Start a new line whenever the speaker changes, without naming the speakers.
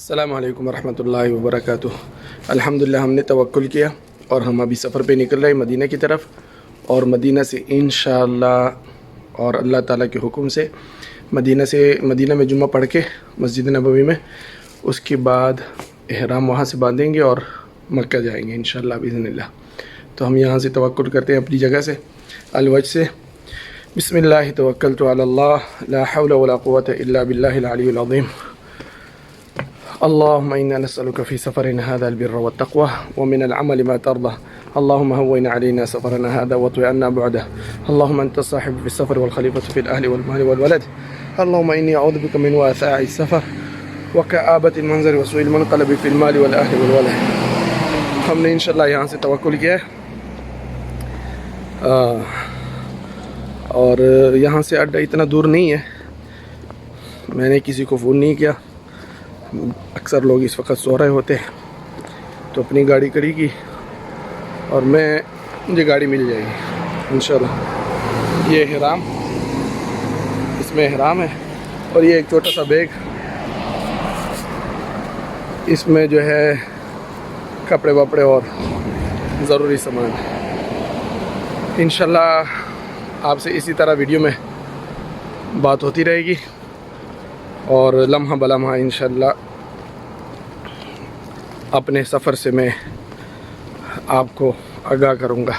السلام علیکم ورحمۃ اللہ وبرکاتہ۔ الحمدللہ ہم نے توکل کیا اور ہم ابھی سفر پہ نکل رہے ہیں مدینہ کی طرف، اور مدینہ سے انشاءاللہ اور اللہ تعالیٰ کے حکم سے مدینہ میں جمعہ پڑھ کے مسجد نبوی میں، اس کے بعد احرام وہاں سے باندھیں گے اور مکہ جائیں گے انشاءاللہ باذن اللہ۔ تو ہم یہاں سے توکل کرتے ہیں اپنی جگہ سے الوجھ سے۔ بسم اللہ توکلت علی اللہ لا حول ولا قوة الا باللہ العلی العظیم۔ اللهم إنا نسألك في سفرنا هذا البر والتقوى ومن العمل ما ترضى. اللهم هون علينا سفرنا هذا واطوي عنا بعده. اللهم أنت الصاحب في السفر والخليفة في الأهل والمال والولد. اللهم إني أعوذ بك من وثاع السفر وكآبة المنظر وسوء المنقلب في المال والأهل والولد۔ ہم نے انشاءاللہ یہاں سے توکل کیا ہے، اور یہاں سے اڈا اتنا دور نہیں ہے، میں نے کسی کو فون نہیں کیا، اکثر لوگ اس وقت سو رہے ہوتے ہیں، تو اپنی گاڑی کھڑی کی اور مجھے گاڑی مل جائے گی انشاءاللہ۔ یہ احرام، اس میں احرام ہے، اور یہ ایک چھوٹا سا بیگ، اس میں جو ہے کپڑے وپڑے اور ضروری سامان۔ انشاءاللہ آپ سے اسی طرح ویڈیو میں بات ہوتی رہے گی، اور لمحہ بلمحہ انشاءاللہ اپنے سفر سے میں آپ کو آگاہ کروں گا۔